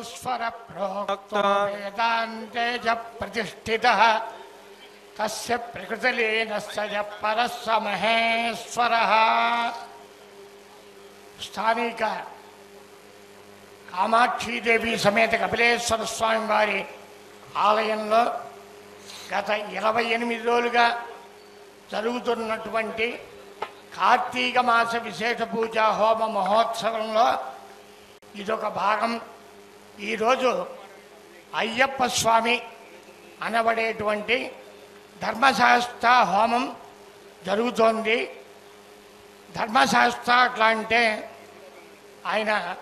स्वर प्रोक्तो वेदान्ते च प्रतिष्ठितः तस्य प्रकृतिलीनस्य च परस्य महेश्वरः। స్థానిక కామాక్షీదేవి సమేత కపిలేశ్వర స్వామి వారి ఆలయంలో గత 28 రోజులుగా జరుగుతున్నటువంటి కార్తీక మాస విశేష పూజా హోమ మహోత్సవంలో ఇదొక భాగం. ఈరోజు అయ్యప్ప స్వామి అనబడేటువంటి ధర్మశాస్త్ర హోమం జరుగుతోంది. ధర్మశాస్త్ర అట్లా అంటే ఆయన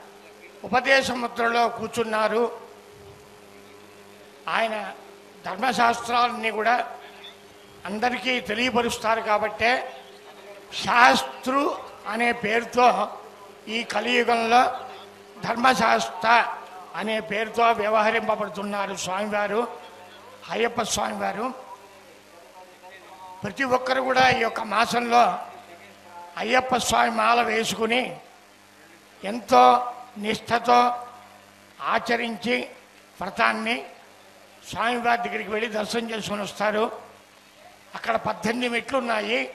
ఉపదేశముద్రలో కూర్చున్నారు. ఆయన ధర్మశాస్త్రాలన్నీ కూడా అందరికీ తెలియపరుస్తారు. కాబట్టే శాస్త్రు అనే పేరుతో ఈ కలియుగంలో ధర్మశాస్త్ర అనే పేరుతో వ్యవహరింపబడుతున్నారు స్వామివారు, అయ్యప్ప స్వామివారు. ప్రతి ఒక్కరు కూడా ఈ యొక్క మాసంలో అయ్యప్ప స్వామి మాల వేసుకుని ఎంతో నిష్ఠతో ఆచరించి వ్రతాన్ని స్వామివారి దగ్గరికి వెళ్ళి దర్శనం చేసుకొని వస్తారు. అక్కడ 18 మెట్లు ఉన్నాయి.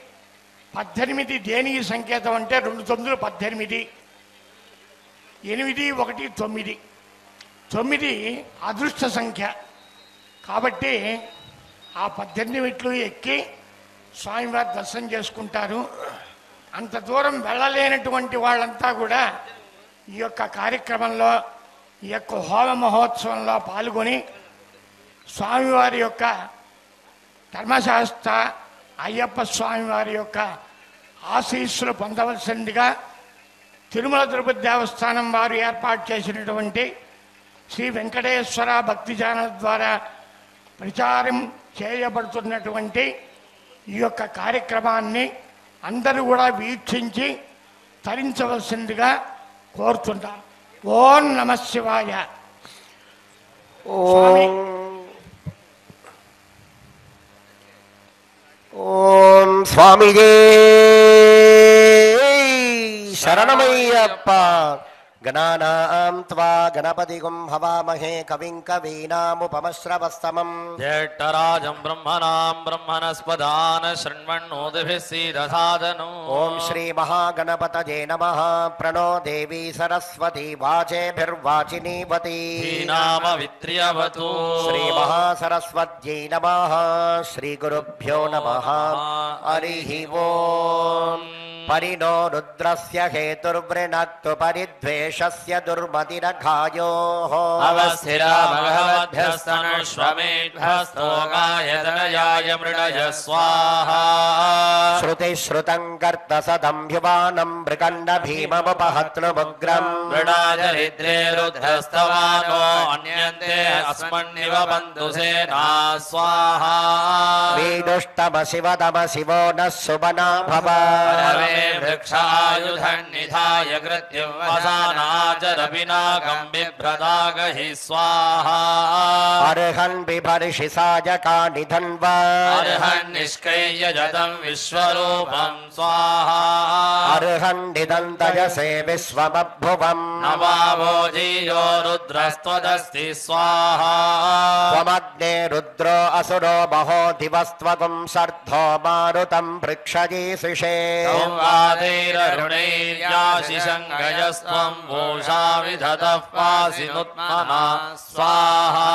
18 దేనికి సంకేతం అంటే 2 9 18, 8 1 9. 9 అదృష్ట సంఖ్య కాబట్టి ఆ 18 మెట్లు ఎక్కి స్వామివారి దర్శనం చేసుకుంటారు. అంత దూరం వెళ్ళలేనటువంటి వాళ్ళంతా కూడా ఈ యొక్క కార్యక్రమంలో ఈ యొక్క హోమ మహోత్సవంలో పాల్గొని స్వామివారి యొక్క ధర్మశాస్త్ర అయ్యప్ప స్వామివారి యొక్క ఆశీస్సులు పొందవలసిందిగా తిరుమల తిరుపతి దేవస్థానం వారు ఏర్పాటు చేసినటువంటి శ్రీ వెంకటేశ్వర భక్తి ఛానల్ ద్వారా ప్రచారం చేయబడుతున్నటువంటి ఈ యొక్క కార్యక్రమాన్ని అందరూ కూడా వీక్షించి తరించవలసిందిగా కోరుతుంటారు. ఓం నమః శివాయ. ఓం స్వామియే శరణమయ్యప్ప. గణానాం త్వా గణపతిగుం హవామహే కవిం కవీనాముపమశ్రవస్తమం. జ్యేష్ఠరాజం బ్రహ్మణాం బ్రహ్మణస్పదాన శృణ్వన్నోతిభిः सीदसादनम्. ఓం శ్రీ మహాగణపతయే నమః. ప్రణో దేవీ సరస్వతీ వాచేభిర్వాచినీవతి. నామవిత్ర్యవతు. శ్రీ మహాసరస్వత్యై నమః. శ్రీ గురుభ్యో నమః. హరిః ఓం. పరిణో రుద్రస్య హేతుర్వృణక్తు పరిద్వేషస్య దుర్మతిరఘాయోః. అవస్థిరా భగవద్భ్యస్తనుష్వమేభ్యస్తోగాయతనయాయ మృడయ స్వాహా. శృతిశ్రుతం కర్తసదంభ్యువానం మృకండ భీమముపహత్నుముగ్రం. మృడాచరిద్రే రుద్రస్తవానో అన్యంతే అస్మన్నివ బంధుసేనా స్వాహా. వీడుష్టమ శివతమ శివో నః సుమనా భవ. వృక్షాయుధన్నిధాయ కృత్యం వసానాచరపినాకం బిభ్రదాగహి స్వాహా. అర్హన్ బిభర్షి సాయకాని ధన్వా. అర్హన్ నిష్కయ్య జతం విశ్వరూపం స్వాహా. అర్హన్ నిదంతయసే విశ్వమభువం. నమావోజీయో రుద్రస్త్వదస్తి స్వాహా. త్వమగ్నే రుద్రో అసురో మహో దివస్త్వగుం సర్ధో మారుతం పృక్షయీసుషే. రుణైర్యాశిషంగయస్త్వం భూషా విదతః పాసి నుత్మనా స్వాహా.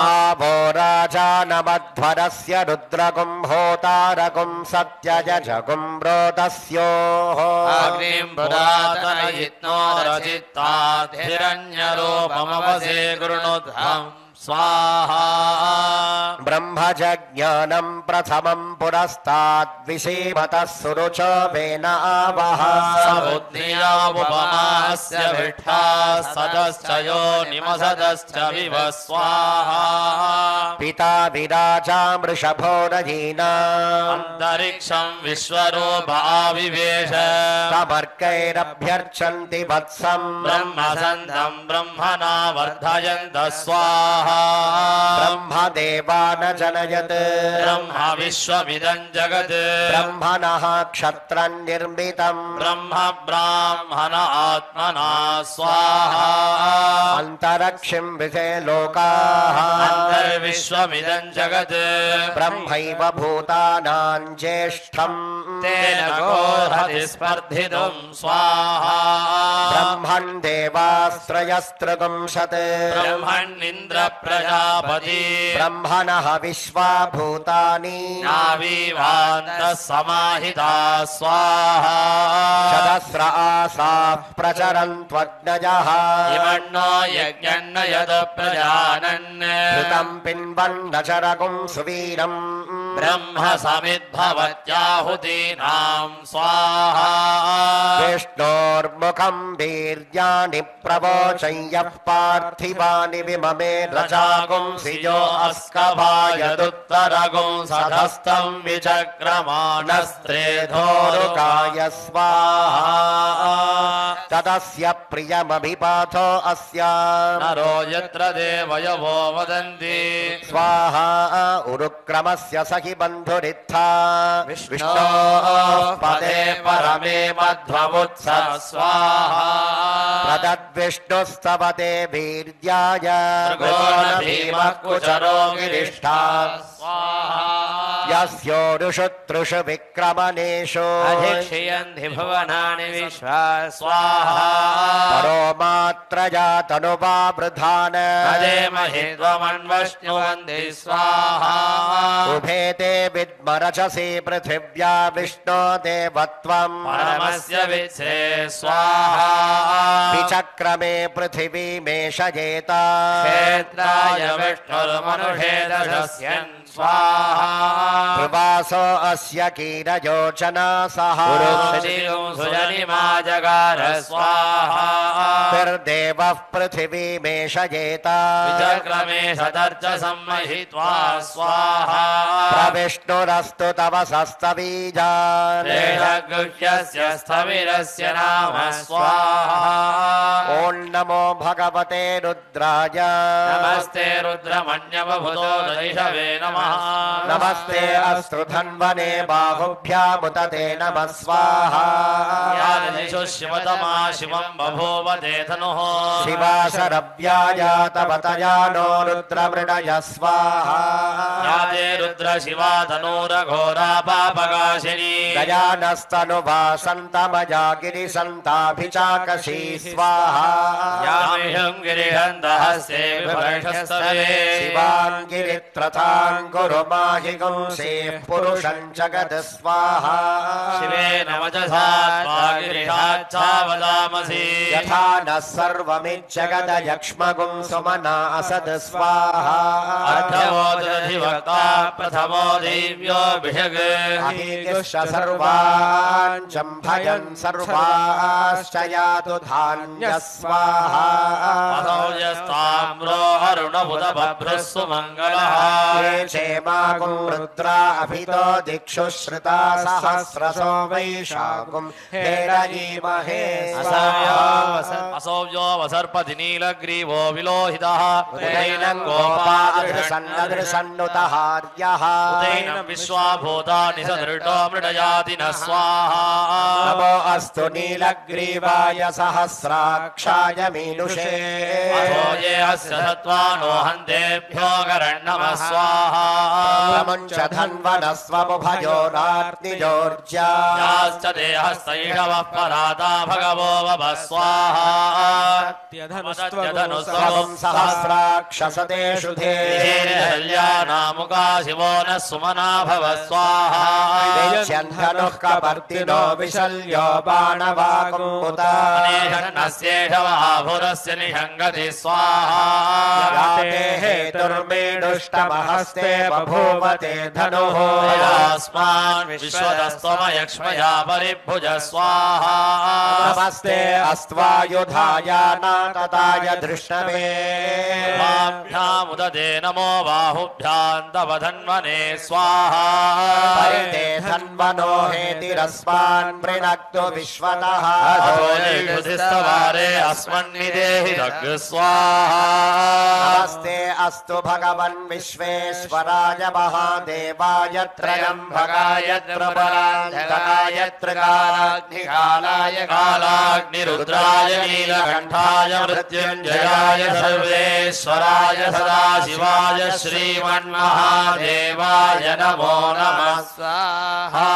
ఆభో రాజానమధ్వరస్య రుద్రగుం హోతారగుం సత్యయజగుం రోదస్యోః. అగ్నిం పురాతనయిత్నో రచిత్తాద్హిరణ్యరూపమవసే గృణుధ్వం స్వాహా. బ్రహ్మజ్ఞానం ప్రథమం పురస్తాద్విషేమతః సురుచో వేన ఆవహ. సబుద్ధియాముపమాస్య విఠా సదశ్చ యోనిమసదశ్చ వివ స్వాహా. పితా విరాజా వృషభో రయీనా. అంతరిక్షం విశ్వరూప ఆవివేశ. సమర్కైరభ్యర్చంతి వత్సం. బ్రహ్మసంతం బ్రహ్మణా వర్ధయంత స్వాహా. स्वाहा ब्रह्मदेवा न जनयत् ब्रह्म विश्वमिदं जगत् ब्रह्मणः क्षत्रं निर्मितं ब्रह्म ब्राह्मण आत्मना स्वाहा अन्तरिक्षं विषे लोकाः अन्तर्विश्वमिदं जगत् ब्रह्मैव भूतानां ज्येष्ठम् तेन गोहति स्पर्धितुं स्वाहा ब्रह्मन् देवास्त्रयस्त्रिगुंशत् ब्रह्मण्इन्द्र प्रजापति ब्रह्मणः विश्वा भूतानि नावीवान्तः समाहिता स्वाहा चदस्र आसाः प्रचरन्त्वग्नयः इमन्नो यज्ञन्न यद प्रजानन् ऋतं पिन्वन्न चरगुं सुवीरम् ब्रह्म समिद्भवत्याहुतीनां स्वाहा विष्णोर्मुखं वीर्याणि प्रवोचं यः पार्थिवानि विममे रजागुंसिजो अस्कभायदुत्तरगुं सधस्तं विचक्रमाणस्त्रेधोरुकाय धोरुकाय स्वाहा तदस्य प्रियमभिपाथो अस्य नरो यत्र देवयवो वदन्ति स्वाहा उरुक्रमस्य सखि बन्धुरित्था विष्णोः पदे परमे मध्वमुत्स स्वाहा प्रदद्विष्णुस्तवते वीर्याय भीमः कुचरो गिरिष्ठा स्वाहा यस्योरुषु तृषु विक्रमणेषु अधिक्षयन्ति भुवनानि विश्वा स्वाहा परो मात्रया तनुवा वृधान अदे महित्वमन्वश्नुवन्ति स्वाहा उभे ते विद्मरचसि पृथिव्या विष्णो देवत्वम् परमस्य वित्से स्वाहा विचक्रमे पृथिवीमेषयेता क्षेत्राय विष्णुर्मनुषेदशस्यन् स्वाहा प्रवासो अस्य कीरयोचना सह सुजनिमा जगार स्वाहा निर्देवः पृथिवीमेषयेता विचक्रमे शतर्च सम्महित्वा स्वाहा प्रविष्णुरस्तु तव सस्तबीजान् गृह्यस्य स्थविरस्य नाम स्वाहा ॐ नमो भगवते रुद्राय नमस्ते रुद्रमन्यवभूतो दैषवे नमः नमस्ते अस्तु धन्वने बाहुभ्यामुत ते नमः स्वाहा यादिषु शिवतमा शिवं बभूव ते धनुः शिवाशरव्याय तव तया नो रुद्रमृडय स्वाहा यादे रुद्र शिवा धनुरघोरा पापकाशिनी गजानस्तनुभा सन्तमया गिरिसन्ताभिचाकशी स्वाहा यामिषं गिरिहन्तहस्ते विभर्षस्तवे शिवान् गिरित्रथान् कुरु माहि गुंसेः पुरुषं जगत् स्वाहा शिवेन वचसा गिरिहाच्छा वदामसि यथा नः सर्वमिज्जगदयक्ष्मगुं सुमना असद् स्वाहा अर्थवो दधिवक्ता प्रथमो दिव्योऽभिषग् अहीकृष्य सर्वान् जम्भयन् सर्वाश्च यातु धान्यः स्वाहा असौ यस्ताम्रो अरुणबुधभभ्रः सुमङ्गलः ये क्षेमागुं रुद्रा अभितो दिक्षु श्रुता सहस्रसो वैशाखुं हेरयीमहे असौव्यो वसर्पति नीलग्रीवो विलोहितः उदैनं गोपादृशन्नुतहार्यः उदैनं विश्वाभूतानि सदृढो मृडयाति न स्वाहा नमो अस्तु नीलग्रीवाय सहस्राक्षाय मीनुषे असो ये अस्य सत्त्वानो हन्तेभ्यो गरण्णमः स्वाहा प्रमुञ्च धन्वनस्वमुभयोराग्निजोर्जा याश्च देहस्तैषवः पराता भगवो वभ स्वाहा स्वं सहस्राक्षसतेषु धे नामुका शिवो न सुमना भव स्वाहा धनुः कपर्दिनो विशल्यो बाणवाकुमुता नस्येषवाभुरस्य निषङ्गति स्वाहा याते हेतुर्मेणुष्टमहस्ते बभूव ते धनुः अस्मान् विश्वतस्त्वमयक्ष्मया परिभुज स्वाहा नमस्ते अस्त्वायुधाय नागताय धृष्णवे उददे नमो बाहुभ्यां तव धन्वने स्वाहा परिते धन्वनो हेतिरस्मान् मृणक्तु विश्वतः युधिस्तवारे अस्मन्निदेहि दग् स्वाहा नमस्ते अस्तु भगवन् विश्वेश्वराय महादेवाय त्रयम्बकाय प्रबलाय त्रिकालाग्निकालाय कालाग्निरुद्राय नीलकण्ठाय मृत्युञ्जयाय सर्वेश्वराय सदाशिवाय श्रीमन्महादेवाय नमो नमः स्वाहा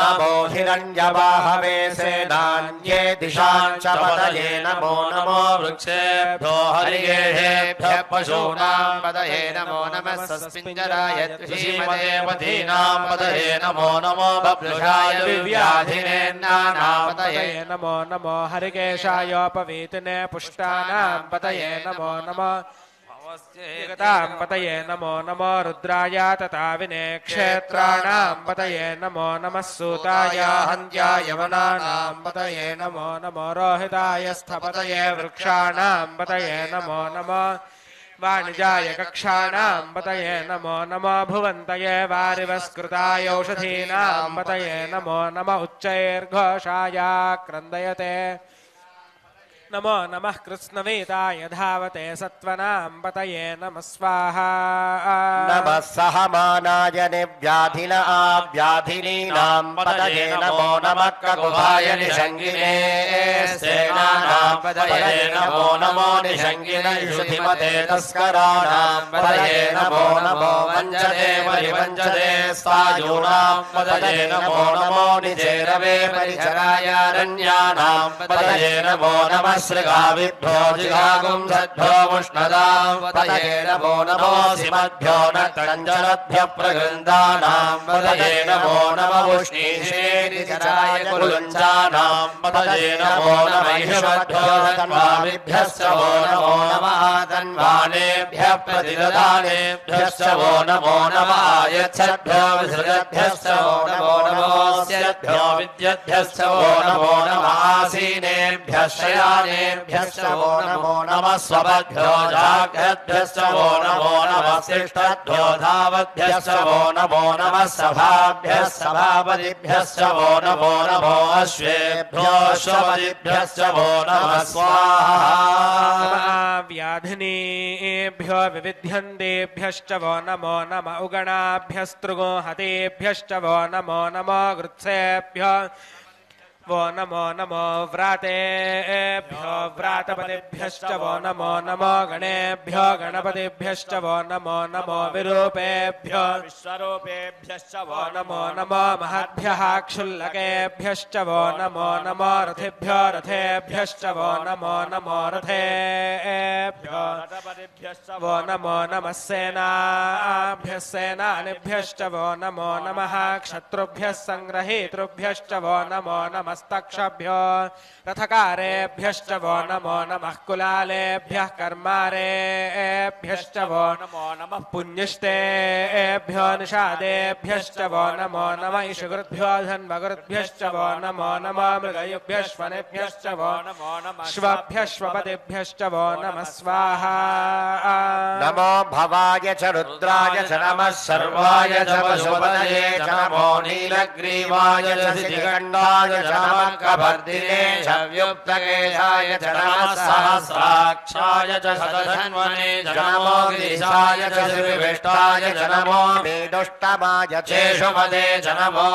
नमो हिरण्यवाहवे सेनान्ये दिशां च पतये नमो नमो वृक्षेभ्यो हरिगेहेभ्यः पशूनां पतये नमो नमः सस्मिञ्जराय श्रीमदेवतीनां पतये नमो नमो बभ्रुषाय दिव्याधिनेन्नानां पतये नमो नमो हरिकेशायोपवीतिने पुष्टानां पतये नमो नमो जगतां पतये नमो नमो रुद्राय तताविने क्षेत्राणां पतये नमो नमः सूताय हन्त्याय वनानां पतये नमो नमो रोहिताय स्थपतये वृक्षाणां पतये नमो नमो वाणिजाय कक्षाणां पतये नमो नमो भुवन्तये वारिवस्कृताय औषधीनां पतये नमो नमः उच्चैर्घोषाय क्रन्दयते नमो नमः कृत्स्नवेताय धावते सत्त्वनां पतये नमः स्वाहा नमः सहमानाय निव्याधिन आव्याधिनीनां पतये नमो नमः ककुभाय निषङ्गिने सेनानां पतये नमो नमो निषङ्गिन युषधिमते तस्कराणां पतये नमो नमो वञ्चते परिवञ्चते स्थायूनां पतये नमो नमो निजेरवे परिचरायारण्यानां पतये नमो नमः श्रृगाविभ्यो जिगागुं सद्भ्यो मुष्णदां पतये नमो नमो सिमद्भ्यो नक्तञ्जलद्भ्यः प्रगृन्दानां पतये नमो नमो उष्णीषेरिचराय कुलुञ्चानां पतये नमो नमः ईश्वभ्यो धन्वाभिभ्यश्च वो नमो नमः धन्वानेभ्यः प्रतिददानेभ्यश्च वो नमो नमः आयच्छद्भ्यो विसृजद्भ्यश्च वो नमो नमोऽस्यद्भ्यो विद्यद्भ्यश्च वो नमो नमः आसीनेभ्यश्च नेभ्यश्च वो नमो नमः स्वभ्यो जाग्रद्भ्यश्च वो नमो नमः शिष्टभ्यो धावद्भ्यश्च वो नमो नमः सभाभ्यः सभापतिभ्यश्च वो नमो नमो अश्वेभ्यो अश्वपतिभ्यश्च वो नमः स्वाहा व्याधिनीभ्यो विविध्यन्तेभ्यश्च वो नमो नमः उगणाभ्यस्तृगोहतेभ्यश्च वो नमो नमो गृत्सेभ्यो वो नमो नमो व्रातेभ्यो व्रातपतिभ्यश्च वो नमो नमो गणेभ्यो गणपतिभ्यश्च वो नमो नमो विरूपेभ्यो विश्वरूपेभ्यश्च वो नमो नमो महद्भ्यः क्षुल्लकेभ्यश्च वो नमो नमो रथेभ्यो रथेभ्यश्च वो नमो नमो रथेभ्यो रथपतिभ्यश्च वो नमो नमः सेनाभ्यः सेनानिभ्यश्च वो नमो नमः क्षत्रुभ्यः संग्रहीतृभ्यश्च वो नमो नमः स्तक्षभ्यो रथकारेभ्यश्च वो नमो नमः कुलालेभ्यः कर्मारेभ्यश्च वो नमो नमः पुण्यष्टेभ्यो निषादेभ्यश्च वो नमो नमः इषुकृद्भ्यो धन्वकृद्भ्यश्च वो नमो नमः मृगयुभ्यश्वनेभ्यश्च वो नमो नमः श्वभ्यश्वपतिभ्यश्च वो नमः स्वाहा नमो भवाय च रुद्राय च नमः सर्वाय च पशुपतये च नमो नीलग्रीवाय च सिद्धिकण्ठाय च नमः कपर्दिने च व्युक्तकेशाय च नमः सहस्राक्षाय च शतधन्वने च नमो गिरिशाय च श्रीविष्टाय च नमो मेदुष्टमाय चेषुपदे च नमो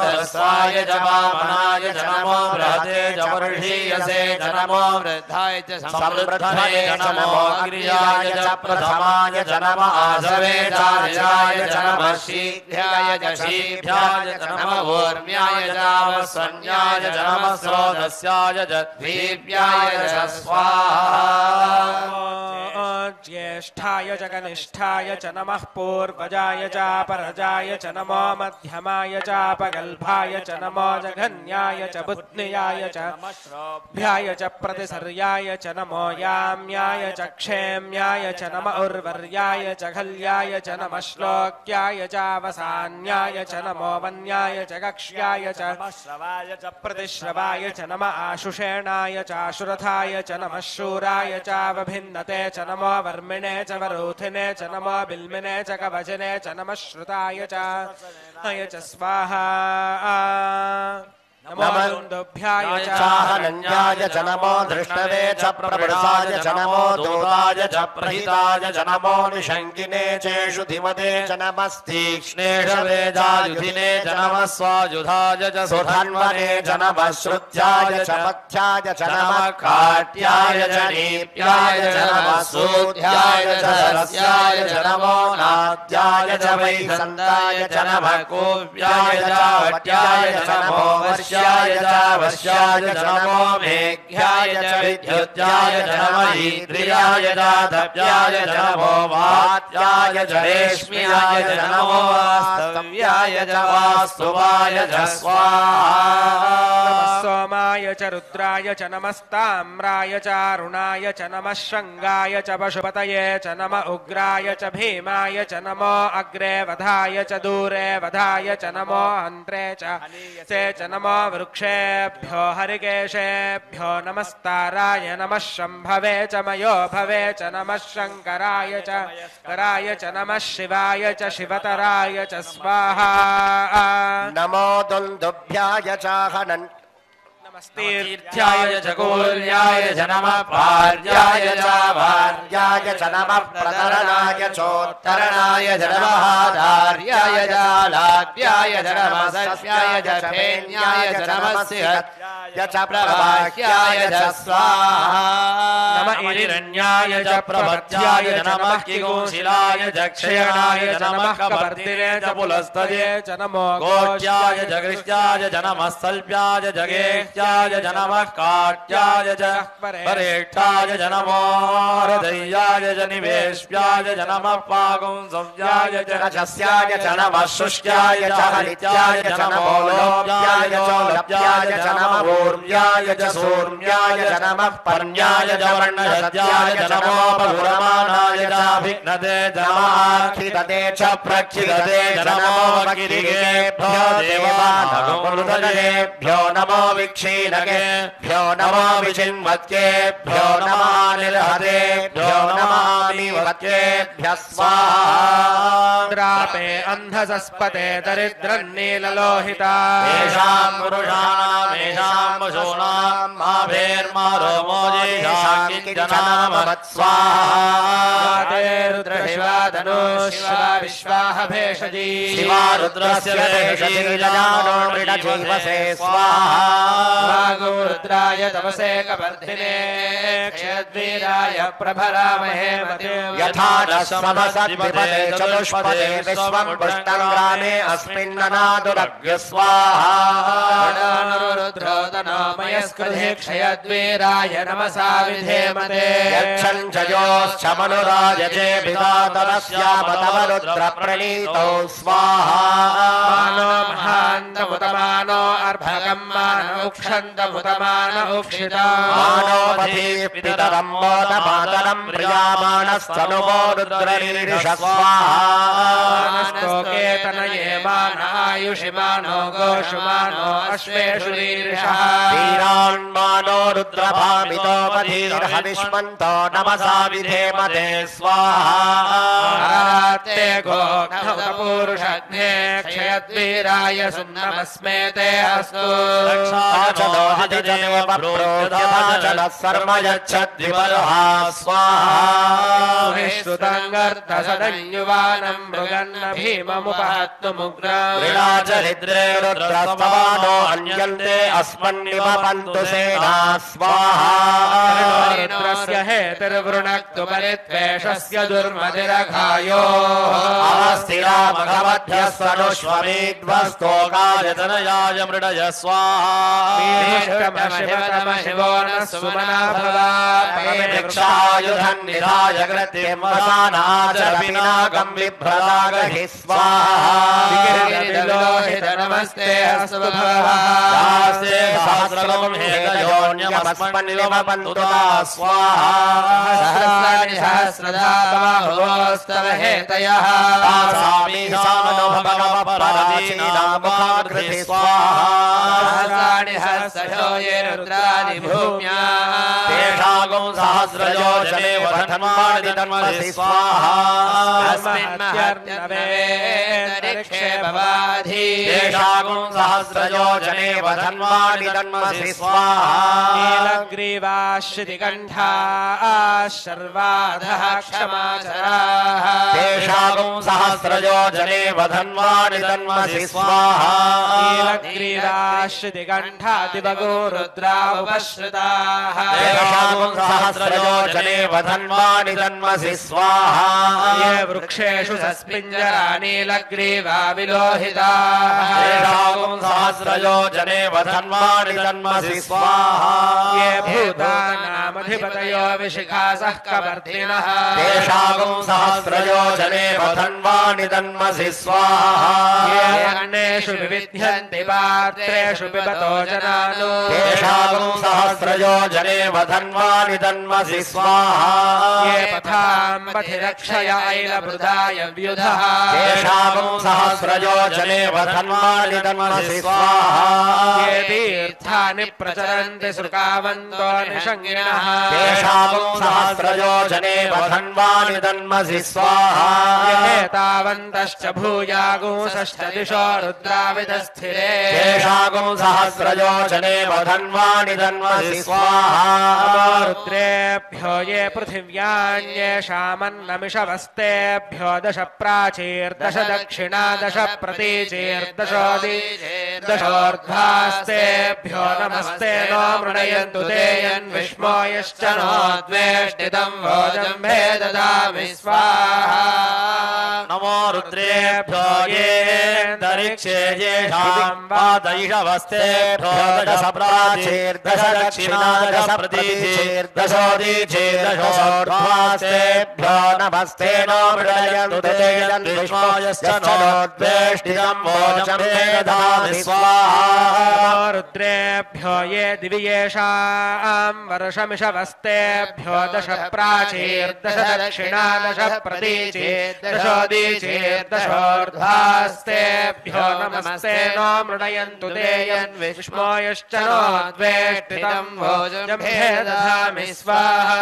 रस्वाय च वामनाय च नमो बृहते च वर्षीयसे च नमो वृद्धाय च समृद्धये च नमो अग्र्याय च प्रथमाय च नमः आसवे चार्याय च नमः शीघ्राय च शीघ्राय च नमः ऊर्म्याय च वस्वन्य पुण्याय च नमः स्रोतस्याय च दीप्याय च स्वाहा ज्येष्ठाय च कनिष्ठाय च नमः पूर्वजाय च परजाय च नमो मध्यमाय च पगल्भाय च नमो जघन्याय च बुध्नियाय च भ्याय च प्रतिसर्याय च नमो याम्याय च क्षेम्याय च नम उर्वर्याय च खल्याय च नमः श्लोक्याय च वसान्याय च नमो वन्याय च कक्ष्याय च प्रतिश्रवाय च नम आशुषेणाय च आशुरथाय च नमः शूराय च वभिन्नते च नमो वर्मिणे च वरूथिने च नमो बिल्मिने च कवचने च नमः श्रुताय च अय च स्वाहा नमो दुन्दुभ्याय च हनन्याय च नमो दृष्टवे च प्रवृताय च नमो दूताय च प्रहिताय च नमो निशङ्किने चेषु धिमते च नमस्तीक्ष्णेषवेदायुधिने च नमः स्वायुधाय च सुधन्वने च नमः श्रुत्याय च पथ्याय च नमः काट्याय च नीप्याय च नमः सूध्याय च सरस्याय च नमो नाद्याय च वैसन्ताय च नमः कूप्याय च वट्याय च नमो वर्ष्याय वश्याय च नमो मेघ्याय च विद्युत्याय च नमः ईद्रियाय च दव्याय च नमो वात्याय च रेश्म्याय च नमो वास्तव्याय च वास्तुवाय च स्वाहा सोमाय च रुद्राय च नमस्ताम्राय च अरुणाय च नमः शङ्गाय च पशुपतये च नम उग्राय च भीमाय च नमो अग्रे वधाय च दूरे वधाय च नमो हन्त्रे च नमो वृक्षेभ्यो हरिकेशेभ्यो नमस्ताराय नमः शम्भवे च मयो भवे च नमः शङ्कराय च कराय च नमः शिवाय च शिवतराय च स्वाहा नमो दुन्दुभ्याय च हनन् तीर्थ्याय च कूल्याय च नमः पार्याय च भार्याय च नमः प्रतरणाय चोत्तरणाय च नमः धार्याय च लाभ्याय च नमः सर्प्याय च फेन्याय च नमः सिंहत्याय च प्रवाह्याय च स्वाहा नमः हिरण्याय च प्रवत्याय च नमः किगोशिलाय च क्षयणाय च नमः कपर्दिने च पुलस्तये च नमो गोच्याय च कृष्याय च नमः सल्प्याय च गेह्याय च नमः काट्याय च परेष्ठाय च नमो हृदयाय च निवेश्याय च नमः पागुंसव्याय च रजस्याय च नमः शुष्क्याय च हरित्याय च नमो लोभ्याय च लभ्याय च नमः ऊर्व्याय च सूर्म्याय च नमः पर्ण्याय च वर्णशत्याय च नमो बहुरमाणाय च अभिघ्नते च नमः खिदते च प्रक्षिदते च नमो वकिरिकेभ्यो देवानागुरुदयेभ्यो नमो विक्षीणकेभ्यो नमो विचिन्वत्केभ्यो नमः निर्हतेभ्यो नमामिवत्केभ्यः स्वाहा अन्धसस्पते दरिद्रन्नीललोहिता येषां पुरुषाणाम् येषां पशूनां माभेर्मारोमोजेषां किञ्चनामत् स्वाहा रुद्रशिवा धनु शिवा विश्वाह भेषजी शिवा रुद्रस्य भेषजीजानो मृडजीवसे स्वाहा रुद्राय तपसे कवर्धिने क्षयद्वीराय प्रभरामहे यथा न समसद्विपदे चतुष्पदे विश्वं पुष्टं ग्रामे अस्मिन्ननादुरग्य स्वाहा रुद्रोदनामयस्कृधे क्षयद्वीराय नमसा विधेमते यच्छन् जयोश्चमनुरायजे भिदातरस्यामतव रुद्रप्रणीतौ स्वाहा मानो महान्तमुतमानो अर्भगं मानो उक्षन्तमुतमान उक्षिता मानोपधीः पितरं मोदमातरं प्रियामाणस्तनुमो रुद्ररीरिष स्वाहा केतनये मान आयुषि मानो गोषु मानो अश्वेषु रीरिषः वीरान्मानो रुद्रभामितोपधीर्हविष्मन्तो नमसा विधेमते स्वाहा ते गोपूरुषज्ञे क्षयद्वीराय सुन्नमस्मे ते अस्तु सर्व यच्छद्विबलः स्वाहा विश्रुतङ्गर्धसदञ्युवानं मृगन्न भीममुपहत्तुमुग्रम् ऋणाचरिद्रे रुद्रस्तवानो अन्यन्ते अस्मन्निवपन्तु सेना स्वाहा रुद्रस्य हेतिर्वृणक्तु परित्वेषस्य दुर्मतिरघायो अवस्थिरा मघवध्यस्वनुष्वमेध्वस्तोकायतनयाय मृडय स्वाहा शिवो न सुमना भवा वृक्षायुधन्निधाय कृत्यमदानाचरविनागं बिभ्रदागहि स्वाहा नमस्ते अस्वभवः दास्ते सहस्रगं हेतयोन्यमस्मन्निवपन्तु स्वाहा सहस्राणि सहस्रधा बाहुवोस्तव हेतयः तासामि सामनोभवपराचीनामकृति स्वाहा सहस्राणि सहस्रयो ये रुद्रादिभूम्या तेषागं सहस्रयो जने वधन्माणि तन्मसि स्वाहा अस्मिन्महर्नवे भवाधि तेषागं सहस्रयो जने वधन्माणि तन्मसि स्वाहा नीलग्रीवाश्रितिकण्ठा शर्वाधः क्षमाचराः तेषागं सहस्रयो जने वधन्माणि तन्मसि स्वाहा नीलग्रीवाश्रितिकण्ठा दिवगो रुद्रा उपश्रिताः तेषागं सहस्रयो जने वधन्माणि तन्मसि स्वाहा ये वृक्षेषु सस्मिञ्जरा नीलग्रीवा विलोहिताः तेषागं सहस्रयो जने वधन्माणि तन्मसि स्वाहा ये भूतानामधिपतयो विशिखासः कवर्तिनः तेषागं सहस्रयो जने वधन्माणि तन्मसि स्वाहा ये अन्नेषु विविध्यन्ति पात्रेषु पिबतो जनानो तेषागं सहस्रयो जने वधन्मानि तन्मसि स्वाहा ये पथां पथिरक्षय ऐलवृधाय व्युधः तेषागं सहस्रयो जने वधन्मानि तन्मसि स्वाहा ये तीर्थानि प्रचरन्ति सृकावन्तो निषङ्गिणः तेषागं सहस्रयो जने वधन्मानि तन्मसि स्वाहा ये तावन्तश्च भूयागुंसश्च दिशो रुद्राविदस्थिरे तेषागं सहस्रयो जने वधन्मानि तन्मसि स्वाहा रुद्रेभ्यो ये पृथिव्यान्येषामन्नमिषवस्तेभ्यो दश प्राचीर्दश दक्षिणा दश प्रतीचीर्दशोदीर्दशोर्ध्वास्तेभ्यो नमस्ते नो मृणयन्तु ते यन्विष्मो यश्च नो द्वेष्टितं भोजम्भे ददामि स्वाहा नमो रुद्रेभ्यो ये दरिक्षे येषां वादैषवस्तेभ्यो दश प्राचीर्दश दक्षिणा दश प्रतीचीर्दशोदीचीर्दशोर्ध्वास्तेभ्यो नमस्ते नो मृडयन्तु ते यन्विष्मो यश्च नो द्वेष्टितं भोजम्भे ददामि स्वाहा रुद्रेभ्यो ये दिवि येषां वर्षमिषवस्तेभ्यो दश प्राचीर्दश दक्षिणा दश प्रतीचीर्दशोदीचीर्दशोर्ध्वास्तेभ्यो नमस्ते नो मृडयन्तु ते यन्विष्मो यश्च नो द्वेष्टितं भोजम्भे ददामि स्वाहा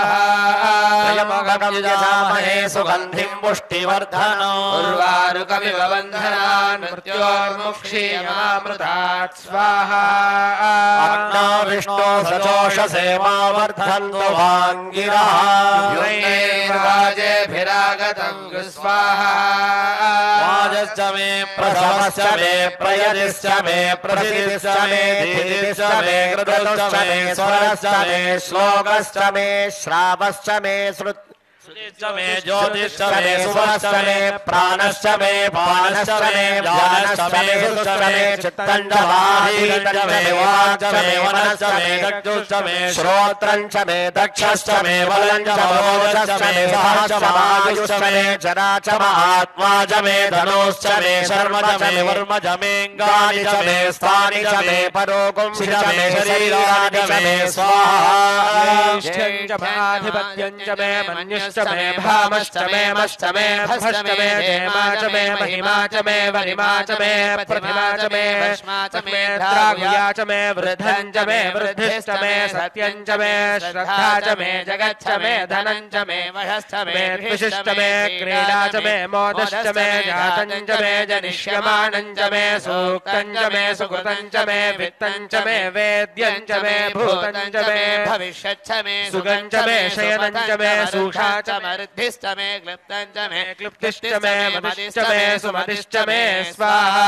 यजामहे सुगन्धिं पुष्टिवर्धनो उर्वारुकमिव बन्धनान् मृत्योर्मुक्षीयमामृतात् स्वाहा अग्नो विष्णो सजोषसे मा वर्धन्तु वाङ्गिरः वाजेभिरागतं स्वाहा वाजश्च मे प्रथमश्च मे प्रयतिश्च मे प्रसिद्धिश्च मे धीतिश्च मे कृतश्च मे स्वरश्च मे श्लोकश्च मे श्रावश्च मे मे ज्योतिश्च मे सुवश्च मे प्राणश्च मे पानश्च मे ज्ञानश्च मे सुश्च मे चित्तञ्च वाहीतञ्च मे वाक्च मे वनश्च मे चक्षुश्च मे श्रोत्रञ्च मे दक्षश्च मे बलञ्च मोदश्च मे सहश्च वायुश्च मे जरा च महात्मा च मे धनुश्च मे शर्म च मे वर्म च मेऽङ्गानि च मे स्थानि च मे परोगुंसि च मे शरीराणि च मे स्वाहाधिपत्यञ्च मे मन्युश्च मे भामश्च मे मश्च मे भस्च मे जयमा च मे महिमा च मे वरिमा च मे प्रतिमा च मे मे द्राव्या च मे वृद्धं च मे वृद्धिश्च मे सत्यं च मे श्रद्धा च मे जगच्च मे धनं च मे वशश्च मे विशिष्ट मे क्रीडा च मे मोदश्च मे जातं च मे जनिष्यमानं च मे सूक्तं च मे सुकृतं च मे वित्तं च मे वेद्यं च मे भूतं च मे भविष्यच्च मे सुगं च मे शयनं च मे सूषा च मरुद्धिश्च मे क्लुप्तञ्च मे क्लुप्तिश्च मे मदिश्च मे सुमतिश्च मे स्वाहा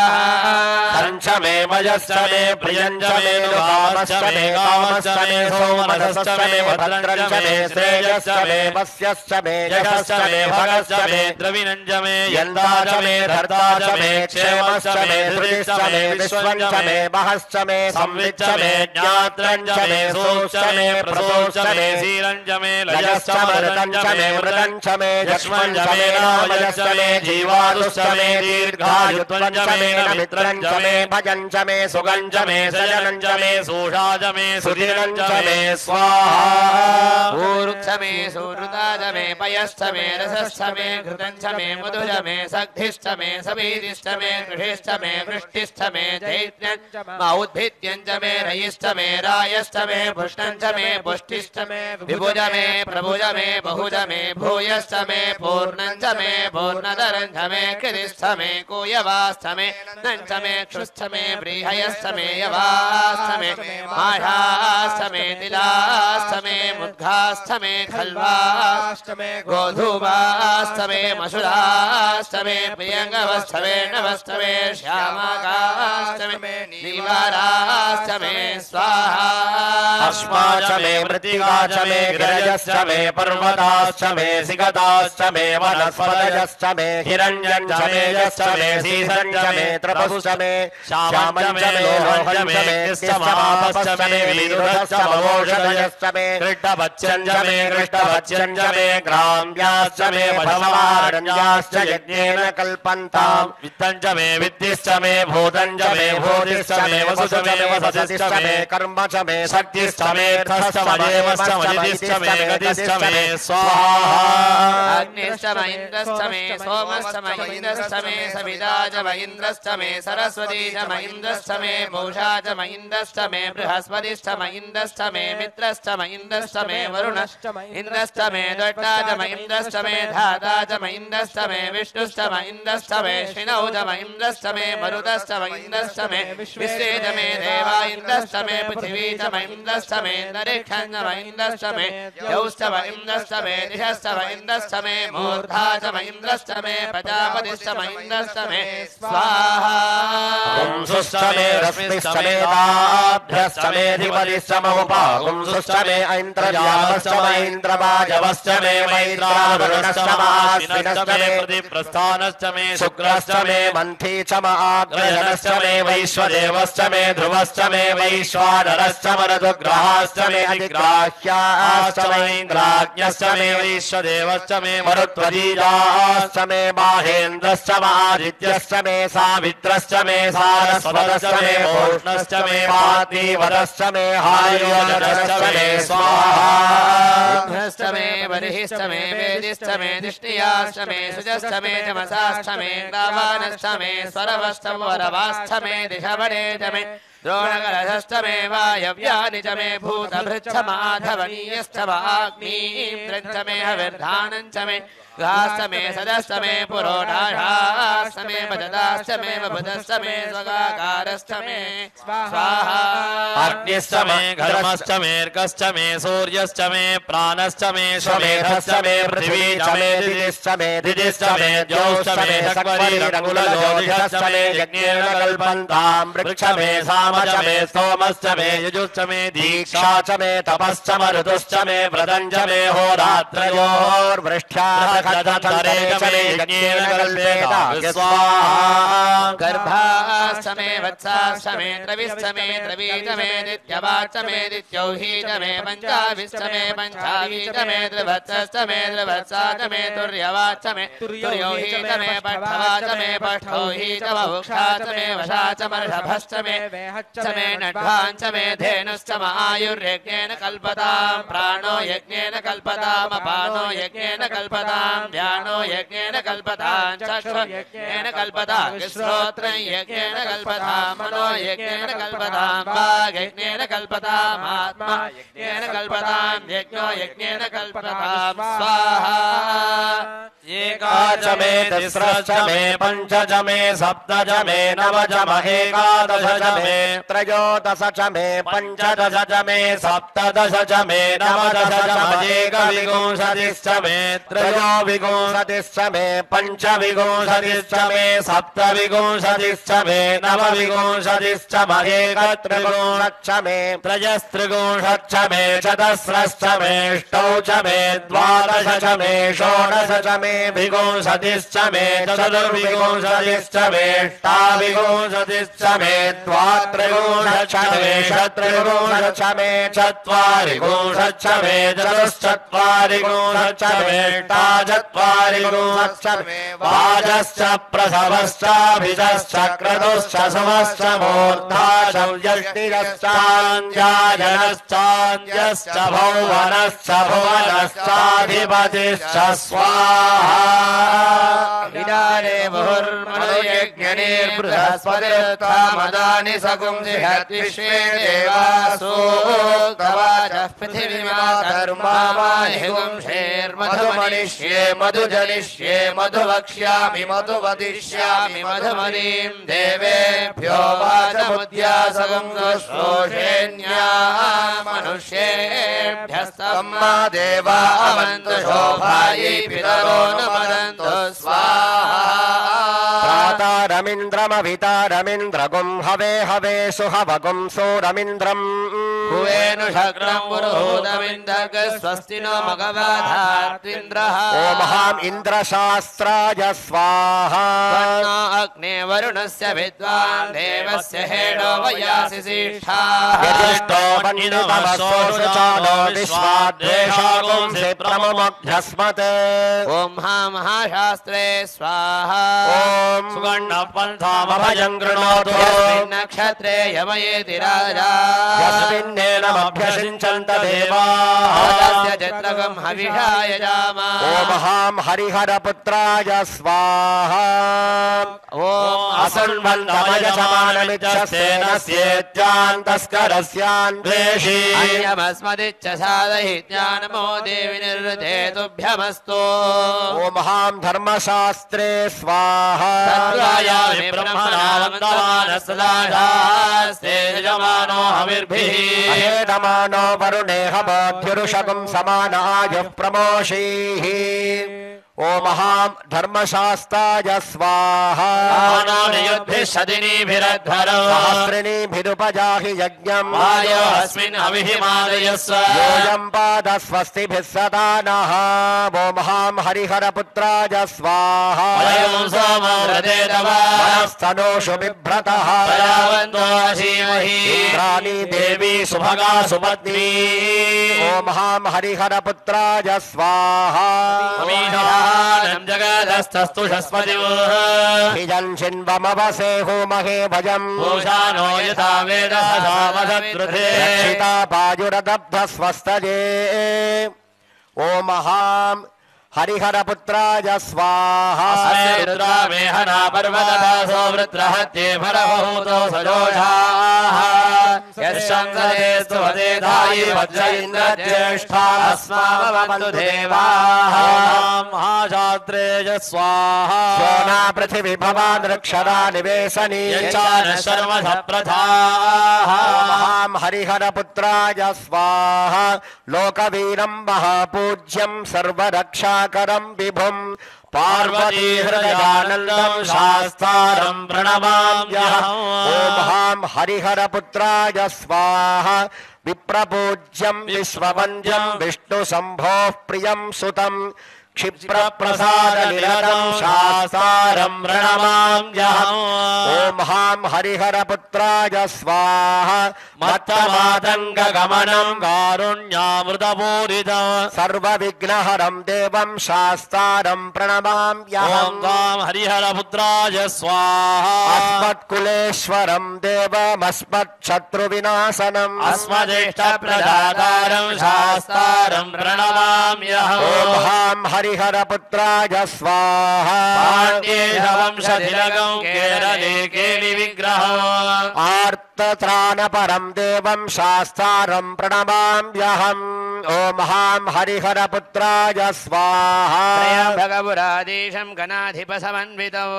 तञ्च मे मयश्च मे प्रियञ्च मे कामश्च मे कामश्च मे सोमनसश्च मे भद्रञ्च मे श्रेयश्च मे वस्यश्च मे यशश्च मे भगश्च मे द्रविणञ्च मे यन्दाच मे धर्ताच मे क्षेमश्च मे धृतिश्च मे विश्वञ्च मे महश्च मे संविच्च मे ज्ञात्रञ्च मे सोश्च मे प्रसोश्च मे शीरञ्च मे लयश्च मृतञ्च मे मृतञ्च मे यक्ष्मञ्च मे नामयश्च मे जीवादुश्च मे दीर्घायुत्वञ्च मे मित्रञ्च मे भजञ्च मे सुगञ्च मे सजनञ्च मे सूषाच मे सुधिरञ्च मे स्वाहा ऊरुच्च मे सुहृताच मे पयश्च मे रसश्च मे घृतञ्च मे मधुज मे सग्धिश्च मे सवीरिश्च मे कृषिश्च मे वृष्टिश्च मे दैत्यञ्च उद्भिद्यञ्च मे रयिश्च मे रायश्च मे पुष्टञ्च मे पुष्टिश्च मे विभुज मे प्रभुज मे बहुज मे भूयश्च मे पूर्णञ्च मे पूर्णधरञ्च मे कृतिश्च मे कूयवाश्च मे नञ्च मे क्षुश्च मे व्रीहयश्च मे यवाश्च मे माषाश्च मे तिलाश्च मे मुद्घाश्च मे खल्वाश्च मे गोधूमाश्च मे मसुराश्च मे प्रियङ्गवश्च मे नवश्च मे श्यामाकाश्च मे नीवाराश्च मे स्वाहा अस्माच मे मृत्तिकाच मे गिरजश्च मे पर्वताश्च मे सिगताश्च मे वनस्पतयश्च मे हिरण्यञ्च मे यश्च मे सीसञ्च मे त्रपश्च मे श्यामञ्च मे लोहञ्च मे निश्चमापश्च मे विदुरश्च मवोषधयश्च मे कृष्णवच्यञ्च मे कृष्णवच्यञ्च मे ग्राम्याश्च मे भवमारण्याश्च यज्ञेन कल्पन्ताम् वित्तञ्च मे विद्धिश्च मे भूतञ्च मे भूतिश्च मे वसुश्च मे वसतिश्च मे कर्म च मे शक्तिश्च मे अर्थश्च मदेवश्च मदितिश्च मे गतिश्च मे स्वाहा अग्निश्च म इन्द्रश्च मे सोमश्च म इन्द्रश्च मे सविता च म इन्द्रश्च मे सरस्वती च म इन्द्रश्च मे पूषा च म इन्द्रश्च मे बृहस्पतिश्च म इन्द्रश्च मे मित्रश्च म इन्द्रश्च मे वरुणश्च म इन्द्रश्च मे द्वट्टा च म इन्द्रश्च मे धाता च म इन्द्रश्च मे विष्णुश्च म इन्द्रश्च मे शिनौ च म इन्द्रश्च मे मरुतश्च म इन्द्रश्च मे विश्वे च मे देवा इन्द्रश्च मे पृथिवी च म इन्द्रश्च मे नरिक्षं च म इन्द्रश्च मे यौश्च म इन्द्रश्च मे दिशश्च म इन्द्रश्च मे मूर्धा च म इन्द्रश्च मे प्रजापतिश्च म इन्द्रश्च मे स्वाहा पुंसुश्च मे रश्मिश्च मे ताभ्यश्च मे धिपतिश्च ममुपा पुंसुश्च मे ऐन्द्रजालश्च म इन्द्रवाजवश्च मे मैत्रावरुणश्च म आश्विनश्च मे प्रतिप्रस्थानश्च मे शुक्रश्च मे मन्थी च म आग्रजनश्च मे वैश्वदेवश्च मे ध्रुवश्च मे वैश्वानरश्च मरुदुग्रहाश्च मे अधिग्राह्याश्च मे इन्द्राज्ञश्च मे वैश्वदेवश्च मे मरुत्वजीजाश्च मे माहेन्द्रश्च म आदित्यश्च मे सावित्रश्च मे सारस्वतश्च मे पूष्णश्च मे पार्थिवश्च मे हायोजनश्च मे स्वाहा विघ्नश्च मे बर्हिश्च मे वेदिश्च मे दिष्टियाश्च मे सुजश्च मे चमसाश्च मे दावानश्च मे स्वरवश्च वरवाश्च मे दिशवने च मे द्रोणकलशश्च मे वायव्यानि च मे भूतभृच्छ माधवनीयश्च वाग्मीन्द्रञ्च मे हविर्धानञ्च मे गाश्च मे सदश्च मे पुरोडाशाश्च मे भजदाश्च मे वभुदश्च मे स्वगाकारश्च मे स्वाहा अग्निश्च मे घर्मश्च मेऽर्कश्च मे सूर्यश्च मे प्राणश्च मे श्वमेधश्च मे पृथिवी च मे दिदिश्च मे दिदिश्च मे द्यौश्च मे शक्वरीरङ्गुलज्योतिषश्च मे यज्ञेन कल्पन्ताम् वृक्ष मे साम च मे स्तोमश्च मे यजुश्च मे दीक्षा च मे तपश्च मरुतुश्च मे व्रतञ्च मे होरात्रयोर्वृष्ट्या गर्भाश्च मे वत्साश्च मे द्रविश्च मे द्रवी च मे दित्यवाच्च मे दित्यौही च मे पञ्चाविश्च मे पञ्चावी च मे द्रवत्सश्च मे द्रवत्सा च मे तुर्यवाच्च मे तुर्यौही च मे पठ्ठवा च मे पठ्ठौही च ववुक्षा च मे वशा च मर्षभश्च मे वेहच्च मे नड्भाञ्च मे धेनुश्च म आयुर्यज्ञेन कल्पताम् प्राणो यज्ञेन कल्पताम् अपानो यज्ञेन कल्पताम् व्यानो यज्ञेन कल्पताम् चक्षुः यज्ञेन कल्पताम् श्रोत्रं यज्ञेन कल्पताम् मनो यज्ञेन कल्पताम् वाग् यज्ञेन कल्पताम् आत्मा यज्ञेन कल्पताम् यज्ञो यज्ञेन कल्पताम् स्वाहा एकाच मे तिस्रश्च मे पञ्च च मे सप्त च मे नव च एकादश च मे त्रयोदश च मे पञ्चदश च मे सप्तदश च मे नवदश च एकविंशतिश्च मे त्रयोविंशतिश्च मे पञ्चविंशतिश्च मे सप्तविंशतिश्च मे नवविंशतिश्च एकत्रिंशच्च मे त्रयस्त्रिंशच्च मे चतस्रश्च मे अष्टौ च मे द्वादश च मे षोडश च मे विंशतिश्च मे चतुर्विंशतिश्च मे अष्टाविंशतिश्च मे द्वात्रिंशच्च मे षट्त्रिंशच्च मे चत्वारिंशच्च मे चतुश्चत्वारिंशच्च मे अष्टाचत्वारिंशच्च मे वाजश्च प्रसवश्चाभिजश्च क्रतुश्च सुमश्च मूर्धाश्च व्यष्टिरश्चाञ्जायनश्चाञ्जश्च भुवनश्च भुवनश्चाधिपतिश्च स्वाहा इदाने मुहुर्मनुयज्ञनिर्बृहस्पतिर्त्वामदानि सकुंसिहद्विश्वे देवासो तवाचः पृथिवीमातर्मामाहिगुंशेर्मधुमनिष्ये मधुजनिष्ये मधुवक्ष्यामि मधुवदिष्यामि मधुमनीं देवेभ्यो वाचमुद्यासकुंसोषेण्या मनुष्येभ्यस्तम्मा देवा अवन्तु शोभायै पितरो न मदन्तु स्वाहा रमिन्द्रमभितारमिन्द्रगुं हवे हवे सुहवगुं सोरमिन्द्रम् हुवेनु शक्रं पुरुहूतमिन्दर्ग स्वस्ति नो मघवाधात्विन्द्रः ओमहाम् इन्द्रशास्त्राय स्वाहा तन्नो अग्ने वरुणस्य विद्वान् देवस्य हेडो वयासि सिष्ठाः यजिष्ठो वन्नितमसोषुचालो विश्वाद्वेषागुंसि प्रमुमुग्ध्यस्मते ॐ महामहाशास्त्रे स्वाहा ॐ सुगण्डपन्थामभयं कृणोतु नक्षत्रे यमयेति राजा यस्मिन्नेनमभ्यसिञ्चन्त देवाः तस्य चित्रकं हविषाय जामा ओमहाम् हरिहरपुत्राय स्वाहा ॐ असन्वन्तमयजमानमित्यस्तेनस्येत्यान्तस्करस्यान्द्वेषी अन्यमस्मदिच्च सादहित्या नमो देवि निर्वृते तुभ्यमस्तु ओमहाम् धर्मशास्त्रे स्वाहा तत्त्वायामि ब्रह्मणा वन्दमानस्सदाशास्ते यजमानो हविर्भिः अहेदमानो वरुणेह बोध्युरुषगुं समानायुः प्रमोषीः ओमहाम् धर्मशास्त्राय स्वाहा नियुद्भिः सदिनीभिरध्वरो सहस्रिणीभिरुपजाहि यज्ञम् वायो अस्मिन् हविहिमालयस्व योऽयम् पादस्वस्तिभिः सदा नः ओमहाम् हरिहरपुत्राय स्वाहा वयं सोमो व्रते तव मनस्तनोषु बिभ्रतः प्रयावन्तो धीमहि इन्द्राणी देवी सुभगा सुपत्नी ओमहाम् हरिहरपुत्राय स्वाहा अमीशानं जगदस्तस्तु शस्पतिवः हिजन् शिन्वमवसे होमहे भजम् पूषानो यथा वेदः सामसद्रुते रक्षिता पायुरदब्ध स्वस्तजे ओमहाम् हरिहरपुत्राय स्वाहा रुद्रा मेहना पर्वतदासो वृत्रहत्ये भरभूतो सजोषाः यशंसते स्तुवते धायि वज्र इन्द्रज्येष्ठा अस्मावन्तु देवाः महाशास्त्रे च स्वाहा सोना पृथिवी भवान् रक्षरा निवेशनी यच्चान शर्म सप्रथाः ओमहाम् हरिहरपुत्राय स्वाहा लोकवीरम् महापूज्यम् सर्वरक्षाकरम् विभुम् पार्वती हृदयानन्दं शास्तारं प्रणमाम्यहम् ओमहाम् हरिहरपुत्राय स्वाहा विप्रपूज्यम् विश्ववन्द्यम् विष्णुशम्भोः प्रियम् सुतम् क्षिप्रप्रसादनिरतं शास्तारं प्रणमाम्यहम् ओमहाम् हरिहरपुत्राय स्वाहा मत्तमातङ्गगमनं कारुण्यामृतपूरितं सर्वविघ्नहरं देवं शास्तारं प्रणमाम्यहम् ॐ त्वां हरिहरपुत्राय स्वाहा अस्मत्कुलेश्वरं देवमस्मच्छत्रुविनाशनम् अस्मदिष्टप्रदातारं शास्तारं प्रणमाम्यहम् ओमहाम् हरिहरपुत्राय स्वाहा पाण्ड्येशवंशतिलकं केरले केलिविग्रहम् आर्तत्राणपरं देवं शास्तारं प्रणमाम्यहम् ఓం హాం హరిహరపుత్రాయ స్వాహా త్రయంబకపురాధీశం గణాధిపసమన్వితం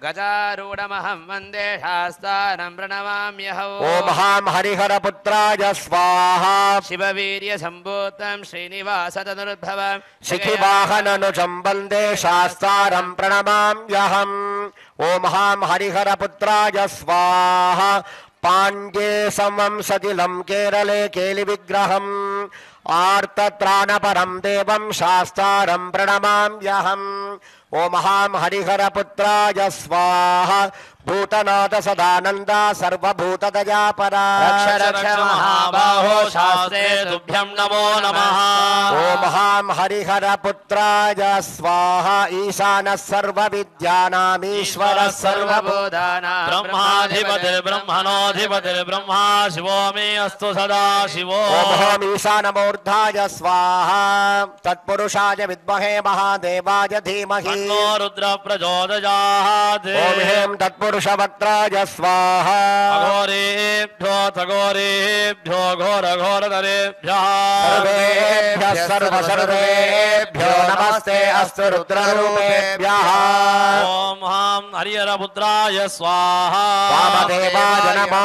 గజారూఢమహం వందే శాస్తారం ప్రణమామ్యహం ఓం హాం హరిహరపుత్రాయ స్వాహా శివవీర్య సంభూతం శ్రీనివాసతనుద్భవం శిఖివాహననుజం వందే శాస్తారం ప్రణమామ్యహం ఓం హాం హరిహరపుత్రాయ స్వాహా పాండ్యే సంవంశతిలం కేరళే కేలి విగ్రహం ఆర్తత్రాణపరం దేవం శాస్తారం ప్రణమామ్యహం ఓం హాం హరిహరపుత్రాయ స్వాహా భూతనాథ సదానంద సర్వభూతదయాపరా రక్ష రక్ష మహాబాహో శాస్త్రే తుభ్యం నమో నమః ఓం హాం హరిహరపుత్రాయ స్వాహా ఈశాన సర్వవిద్యానామీశ్వర సర్వబోధానాం బ్రహ్మాధిపతిర్బ్రహ్మణోధిపతిర్బ్రహ్మా శివో మే అస్తు సదా శివో ఓం హోం ఈశానమూర్ధాయ స్వాహా తత్పురుషాయ విద్మహే మహాదేవాయ ధీమహి తన్నో రుద్ర ప్రచోదయాత్ ఓం హేం తత్పురుషవక్త్రాయ స్వాహా అఘోరేభ్యో తఘోరేభ్యో ఘోరఘోరతరేభ్యః సర్వేభ్యః సర్వేభ్యో నమస్తే అస్తు రుద్రరూపేభ్యః ఓం హాం హరిహరపుత్రాయ స్వాహా వామదేవాయ నమో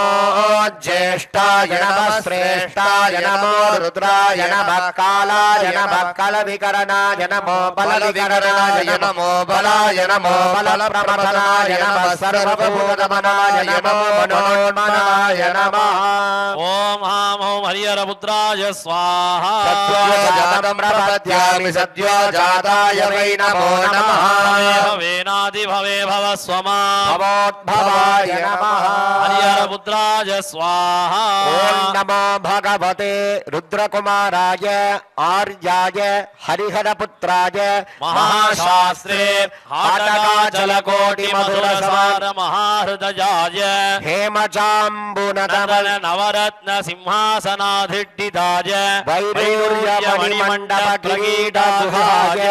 జ్యేష్ఠాయ నమః శ్రేష్ఠాయ నమో రుద్రాయ నమః కాలాయ నమః కలవికరణాయ నమో బలవికరణాయ నమో బలాయ నమో బలప్రమథనాయ నమః సర్వభూతమనాయ నమో మనోన్మనాయ నమః ఓం హాం ఓం హరిహరపుత్రాయ స్వాహా సత్యోజాతం ప్రపద్యామి సత్యోజాతాయ వై నమో నమః వేనాది భవే భవ స్వమా భవోద్భవాయ నమః హరిహరపుత్రాయ స్వాహా ఓం నమో భగవతే రుద్రకుమారాయ ఆర్యాయ హరిహరపుత్రాయ మహాశాస్త్రే హాటకాచలకోటి మధురసార మహాహృదయాయ హేమచాంబునతమల నవరత్న సింహాసనాధిష్ఠితాయ వైడూర్యమణిమండప కిరీటగుహాయ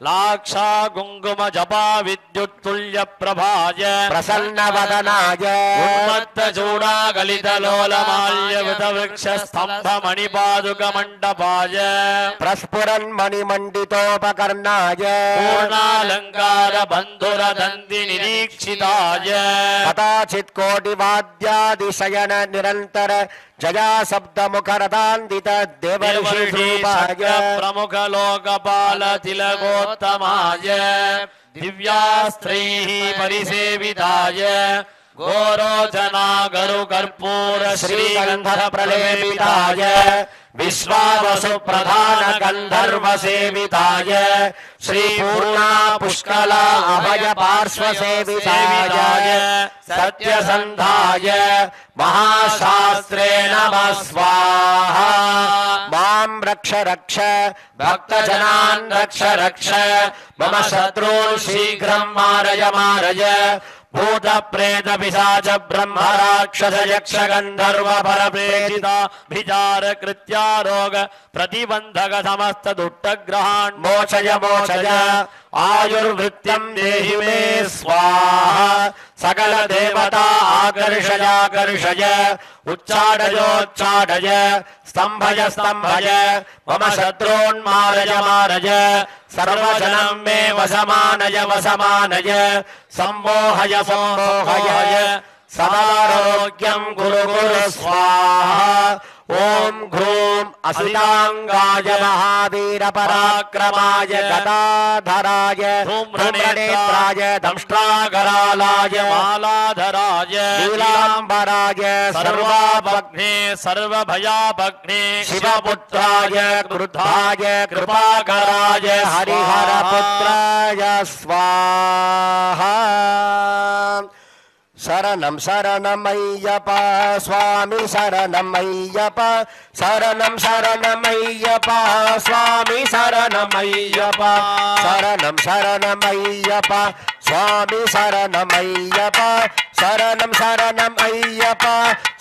లాక్షా కుంకుమ జపా విద్యుత్తుల్య ప్రభాయ ప్రసన్నవదనాయ ఉన్మత్త చూడా గలిత లోల మాల్య వృత వృక్ష స్తంభ మణిపాదుక మండపాయ ప్రస్ఫురన్ మణిమండితోపకర్ణాయ పూర్ణాలంకార బంధుర దంది నిరీక్షితాయ కదాచిత్ కోటి వాద్యాదిశయన నిరంతర జయా శబ్ద ముఖరదాందిత దేవర్షి రూపాయ ప్రముఖ లోకపాల తిలకోత్తమాయ దివ్యాస్త్రైః పరిసేవితాయ గోరోచనాగరు కర్పూర శ్రీగంధ ప్రలేపితాయ విశ్వావసు ప్రధాన గంధర్వ సేవితాయ శ్రీ పూర్ణా పుష్కల అభయ పార్శ్వ సేవితాయ సత్యసంధాయ మహాశాస్త్రే నమః స్వాహా మాం రక్ష రక్ష భక్తజనాన్ రక్ష రక్ష మమ శత్రూన్ శీఘ్రం మారయ మారయ భూత ప్రేత పిశాచ బ్రహ్మ రాక్షస యక్ష గంధర్వ పరప్రేషిత విచార కృత్యారోగ ప్రతిబంధక సమస్త దుట్టగ్రహాన్ మోచయ మోచయ ఆయుర్వృత్యం దేహి మే స్వాహా సకల దేవతా ఆకర్షయాకర్షయ ఉచ్చాడయోచ్చాడయ స్తంభయ స్తంభయ మమ శత్రూన్మారయ మారయ సర్వజనం మే వసమానయ వసమానయ సంమోహయ సంమోహయ సదారోగ్యం కురు కురు స్వాహా ఓం ఘ్రూం అసితాంగాయ మహావీర పరాక్రమాయ గదాధరాయ ధూమ్రనేత్రాయ దంష్ట్రాకరాలాయ మాలాధరాయ నీలాంబరాయ సర్వాభగ్నే సర్వభయాభగ్నే శివపుత్రాయ క్రుద్ధాయ కృపాకరాయ హరిహరపుత్రాయ స్వాహా శరణం శరణమయ్యప్ప స్వామి శరణమయ్యప్ప శరణం శరణమయ్యప్ప స్వామి శరణమయ్యప్ప శరణం శరణమయ్యప్ప స్వామి శరణమయ్యప్ప శరణం శరణమయ్యప్ప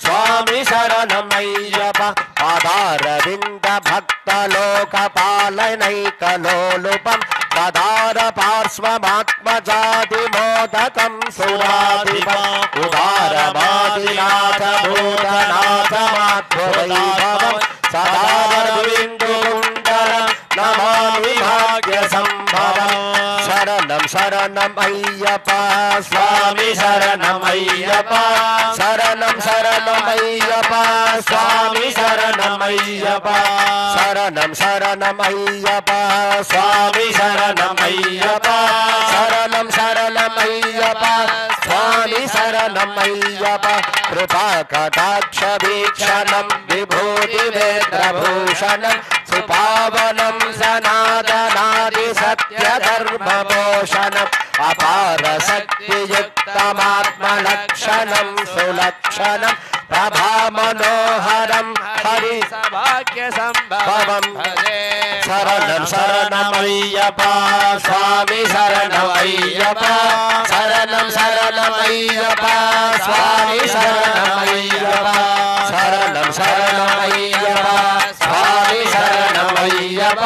స్వామి శరణమయ్యప్ప ఆధారవింద భక్తలోకపాలనైకలోలుపం దదార పార్శ్వమాత్మజాతి మోదకం సురాధిపం ఉదారమాదినాథ భూతనాథ మాధ్వైభవం సదారవిందు ప్రణమామి భాగ్య సంభవం శరణం శరణం అయ్యప్ప స్వామి శరణం అయ్యప్ప శరణం శరణం అయ్యప్ప స్వామి శరణం అయ్యప్ప శరణం శరణం అయ్యప్ప స్వామి శరణం అయ్యప్ప శరణం శరణం అయ్యప్ప స్వామి శరణం అయ్యప్ప కృపా కటాక్ష వీక్షణం విభూతి నేత్రభూషణం సుపావనం సనాతనాది సత్య ధర్మ పోషణం అపార శక్తియుక్తమాత్మలక్షణం సులక్షణం ప్రభా మనోహరం హరి భాగ్య సంభవం శరణం శరణమయ్యప్ప స్వామి శరణమయ్యప్ప శరణం శరణమయ్యప్ప స్వామి శరణమయ్యప్ప శరణం శరణమయ్యప్ప స్వామి శరణమయ్యప్ప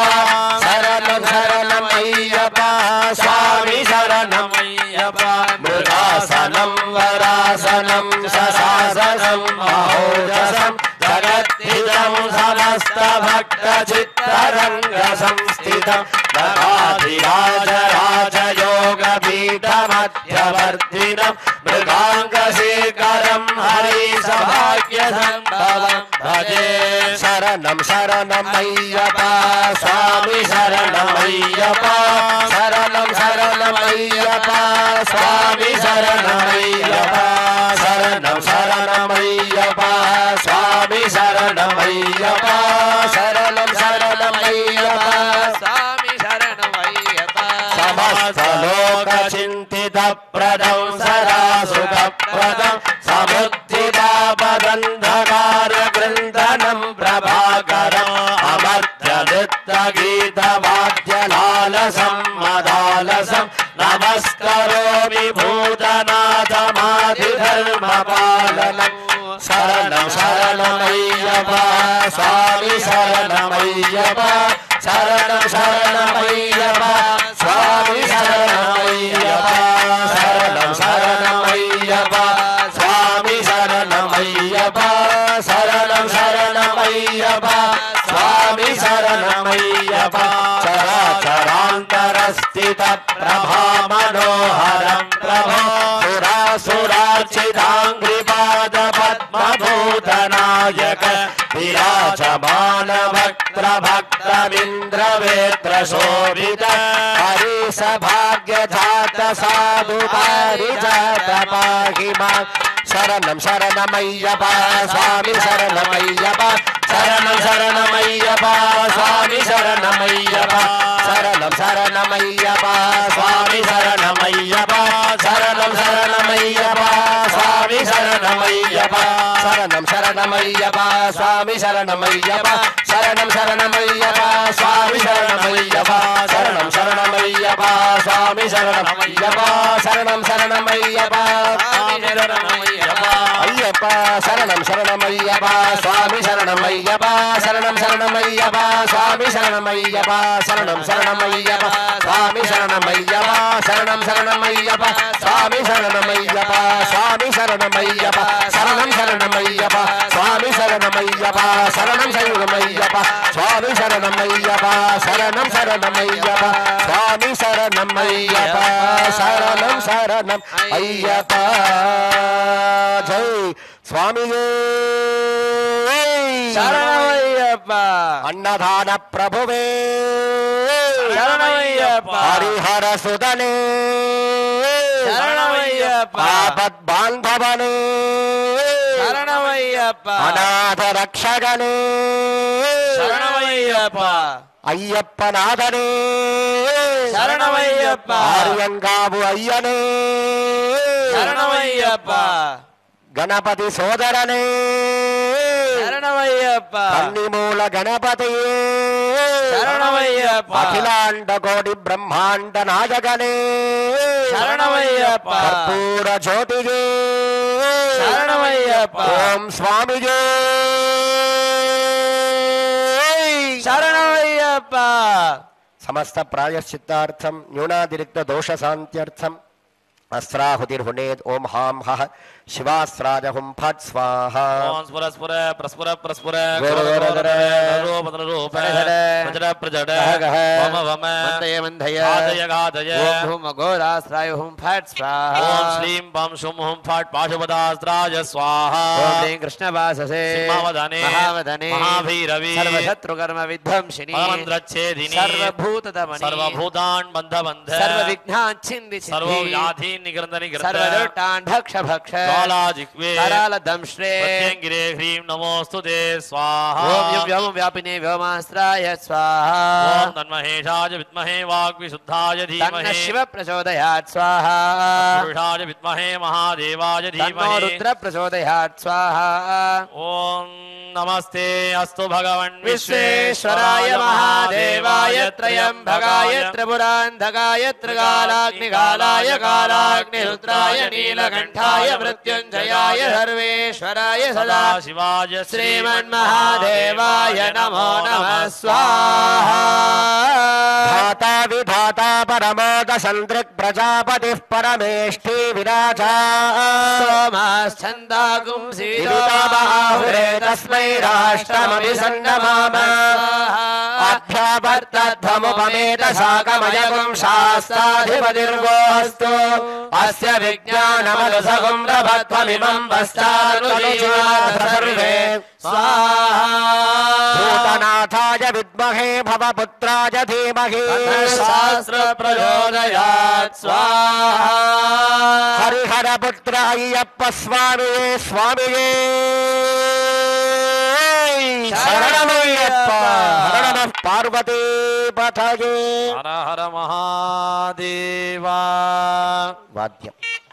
శరణం శరణమయ్యప్ప స్వామి శరణమయ్యప్ప మృగాసనం వరాసనం శశాసనం మహోజసం జగద్ధితం సమస్త భక్త చిత్తరంగ సంస్థితం నగాధిరాజ రాజయోగ పీఠ మధ్యవర్తినం మృగాంగశేఖరం హరి సౌభాగ్య సంభవం భజే శరణం శరణమయ్యప్ప స్వామి శరణమయ్యప్ప శరణం శరణమయ్యప్ప స్వామి శరణమయ్యప్ప శరణం శరణమయ్యప్ప స్వామి శరణమయ్యప్ప శరణం శరణమయ్యప్ప స్వామి శరణమయ్యప్ప సమస్త లోక చింతిత ప్రదం సదా సుఖ ప్రదం సముద్ధితాపదంధకార గృందనం ప్రభాకరం అమర్త్య నృత్య గీత వాద్య లాలసం మదాలసం నమస్కరోమి భూతనాథమాది ధర్మ పాలనం శరణం శరణమయ్యప్ప స్వామి శరణమయ్యప్ప శరణం శరణమయ్యప్ప స్వామి శరణమయ్యప్ప శరణం శరణమయ్యప్ప స్వామి శరణమయ్యప్ప శరణం శరణమయ్యప్ప స్వామి శరణమయ్యప్ప చరాచరాంతరస్థిత ప్రభా మనోహరం ప్రభో సురాసురార్చితాంగ్రిపాద పద్మభూతనాయక విరాజమాన భక్త భక్తమింద్రవేత్ర శోభిత హరి సభాగ్య జాత సాధు పారిజాత పాహి మాం శరణం శరణమయ్యప్ప స్వామి శరణమయ్యప్ప శరణం శరణమయ్యప్ప స్వామి శరణమయ్యప్ప శరణం శరణమయ్యప్ప స్వామి శరణమయ్యప్ప శరణం శరణమయ్యప్ప స్వామి శరణమయ్యప్ప శరణం శరణమయ్యప్ప స్వామి శరణమయ్యప్ప శరణం శరణమయ్యప్ప స్వామి శరణమయ్యప్ప శరణం శరణమయ్యప్ప స్వామి శరణమయ్యప్ప శరణం శరణమయ్యప్ప అయ్యప్ప శరణం శరణమయ్యప్ప స్వామి శరణమయ్యప్ప శరణం శరణమయ్యప్ప స్వామి శరణమయ్యప్ప శరణం శరణమయ్యప్ప స్వామి శరణమయ్యప్ప శరణం శరణమయ్యప్ప స్వామి శరణమయ్యప్ప స్వామి శరణమయ్యప్ప శరణం శరణమయ్యప్ప స్వామి శరణమయ్యప్ప శరణం శరణమయ్యప్ప స్వామి శరణమయ్యప్ప శరణం శరణమయ్యప్ప స్వామి శరణమయ్యప్ప శరణం శరణం అయ్యప్ప జై స్వామి శరణమయ్యప్ప అన్నదాన ప్రభువే శరణమయ్యప్ప హరిహర సుదనే శరణమయ్యప్ప ఆపద్ బాంధవనే శరణమయ్యప్ప అనాథ రక్షగనే శరణమయ్యప్ప అయ్యప్ప నాథనే శరణమయ్యప్ప ఆర్యంగావు అయ్యనే శరణమయ్యప్ప గణపతి సోదరనే శరణమయ్యప్ప కన్నిమూల గణపతి శరణమయ్యప్ప అఖిలాండ కోటి బ్రహ్మాండ నాయకనే శరణమయ్యప్ప కర్పూర జ్యోతిగే శరణమయ్యప్ప ఓం స్వామిజే శరణమయ్యప్ప సమస్త ప్రాయశ్చిత్తార్థం న్యూనాతిరిక్త దోష శాంత్యర్థం अस्राहुतिर्हुनेत् ओम हां हः शिवास्राज हुं फट् स्वाहा ओम स्फुर स्फुर प्रस्फुर प्रस्फुर गोरोदर रूप रूप प्रजड प्रजड वम वम मन्दय मन्दय घातय घातय ओम हुम अघोरास्त्राय हुं फट् स्वाहा ओम श्लीं पं शुं हुं फट् पाशुपदास्त्राय स्वाहा ओम ह्रीं कृष्णवाससे सिंहावदने महावदने महाभीरवी सर्वशत्रुकर्म विध्वंसिनी परमन्द्रच्छेदिनी सर्वभूतदमनी सर्वभूतान् बन्ध बन्ध सर्वविघ्नान् छिन्दि सर्वव्याधीन् निगृन्ध निगृन्ध सर्वदुष्टान् भक्ष भक्ष ज्वालाजिह्वे करालदंश्रे प्रत्यङ्गिरे ह्रीं नमोऽस्तु ते स्वाहा ओम यं व्योम व्यापिने व्योमास्त्राय स्वाहा ओम तन्महेशाय विद्महे वाग्विशुद्धाय तन्न धीमहि शिव प्रचोदयात् स्वाहा पुरुषाय विद्महे महादेवाय तन्नो धीमहि रुद्र प्रचोदयात् स्वाहा ओम नमस्ते अस्तु भगवन् विश्वेश्वराय महादेवाय त्रयम्बकाय त्रिपुरान्धकाय त्रिकालाग्निकालाय कालाग्निरुद्राय नीलकण्ठाय मृत्युञ्जयाय सर्वेश्वराय सदा शिवाय श्रीमन्महादेवाय नमो नमः स्वाहा धाता विधाता परमोद सन्दृक् प्रजापतिः परमेष्ठी विराजा सोमाश्चन्दागुंसीताबाहुरे तस्मै राष्ट्रमभिसन्नमाम अभ्यावर्तध्वमुपमेत शाकमयगुं शास्त्राधिपतिर्गोऽस्तु अस्य विज्ञानमनुसगुं रभध्वमिमं वस्तानुजीवाथ सर्वे स्वाहा भूतनाथाय विद्महे भवपुत्राय धीमहि शास्त्र प्रचोदयात् स्वाहा हरिहरपुत्र अय्यप्प स्वामिये स्वामिये शरणमय्यप्प हर नमः पार्वती पतये हर हर महादेवा वाद्यम्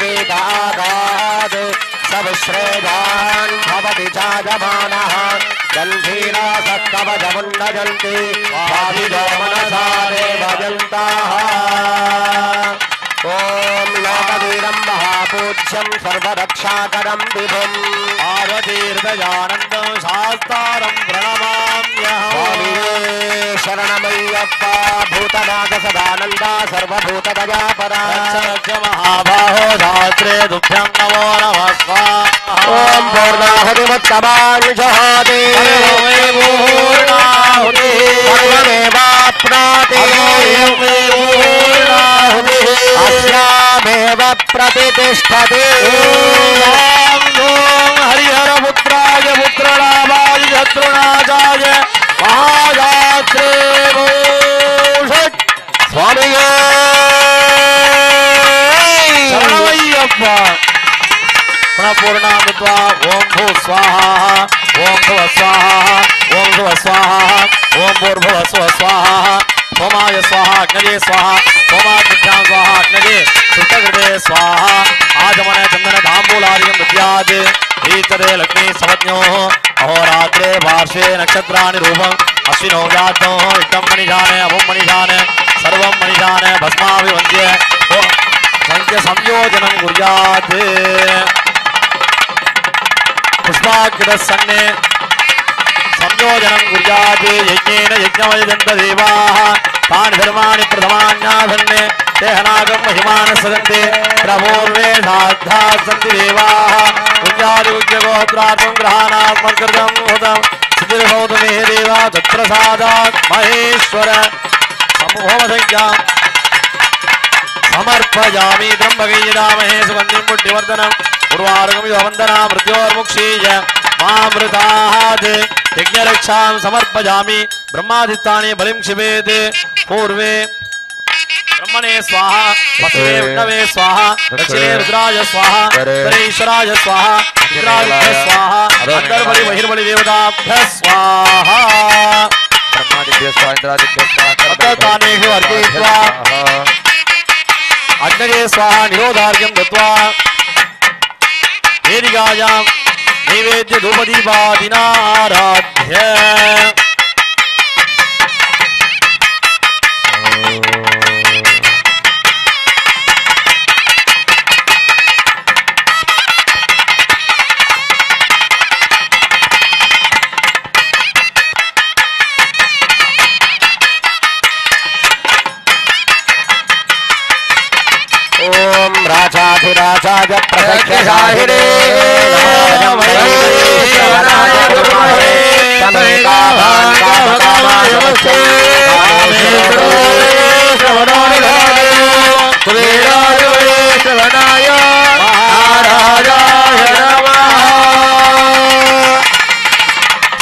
विवेकागात् सविश्रेयान् भवति चायमानः गन्धीरासत्कवचमुन्नजन्ति स्वाभिजो मनसा देवयन्ताः ॐ लोकवीरं महापूज्यं सर्वरक्षाकरं विभुम् पार्वतीर्दयानन्दं शास्तारं प्रणमाम्यहम् शरणमय्यप्पा भूतनाथ सदानन्दा सर्वभूतदयापरा महाबाहो धात्रे तुभ्यं नमो नमः स्वाहा ॐ पूर्णाहुतिमुत्तमान् जहाति सर्वमेवाप्नोति अस्यामेव प्रतिष्ठति हरिहरपुत्राय पुत्रलाभाय शत्रुनाशाय महायात्रे स्वामी शरणमय्यप्पा पूर्णामृत्वा ओं भू स्वाहा ओं भुव स्वाहा ओं भुव स्वाहा ओं भूर्भुव स्व स्वाहा सोमाय स्वाहा अग्नये स्वाहा सोमाग्निभ्यां स्वाहा अग्नये सुष्टकृते स्वाहा आजमन चंदन तांबूलार्यं दद्यात् ईतरे लक्ष्मी सपत्न्योः अहोरात्रे पार्श्वे नक्षत्राणि रूपम् अश्विनो व्यात्नो इष्टं मणिजाने अभुं मणिजाने सर्वं मणिजाने भस्माभिवन्द्य संख्य संयोजनं कुर्यात् पुष्पाकृतसन्ने संयोजनं कुर्यात् यज्ञेन यज्ञमयजन्त देवाः तानि धर्माणि प्रथमान्यासन्ने ते हनागं महिमानः सदन्ते प्रपूर्वे साद्धाः सन्ति देवाः कुञ्जादिकुज्यगोत्रार्थं ग्रहाणात्मकृतं हुतं सिद्धिर्भवतु मे देवा तत्प्रसादात् महेश्वर समूहोमसंख्याम् समर्पयामि त्र्यम्बकैयदामहे सुगन्धिं पुष्टिवर्धनम् उर्वारुकमिव वन्दना मृत्योर्मुक्षीय मामृतात् यज्ञरक्षां समर्पयामि ब्रह्मादित्यानि बलिं क्षिपेत् पूर्वे ब्रह्मणे स्वाहा पशवे विष्णवे स्वाहा दक्षिणे रुद्राय स्वाहा उत्तरेश्वराय स्वाहा रुद्राय स्वाहा अंतर्बलि बहिर्बलि देवताभ्यः स्वाहा ब्रह्मादिभ्यः स्वाहा इंद्रादिभ्यः स्वाहा तत्तानेषु अर्पयित्वा अग्नये स्वाहा निरोधार्घ्यं दत्त्वा वेदिकायां नैवेद्य धूपदीपादिना आराध्य राजाधिराजाय प्रसख्यशाहिने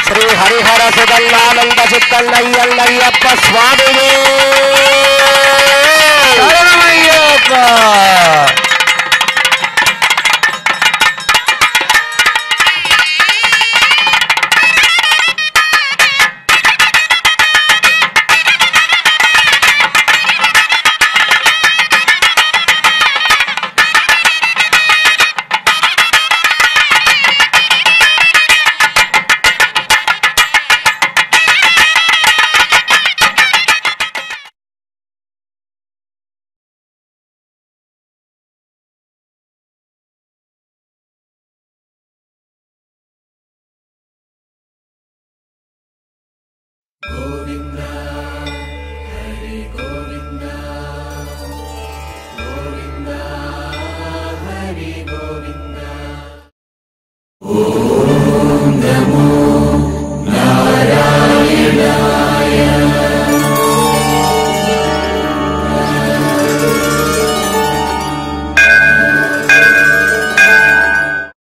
श्री हरिहर सुदल्लानंद चित्तल्लय्यप्प स्वामी Oh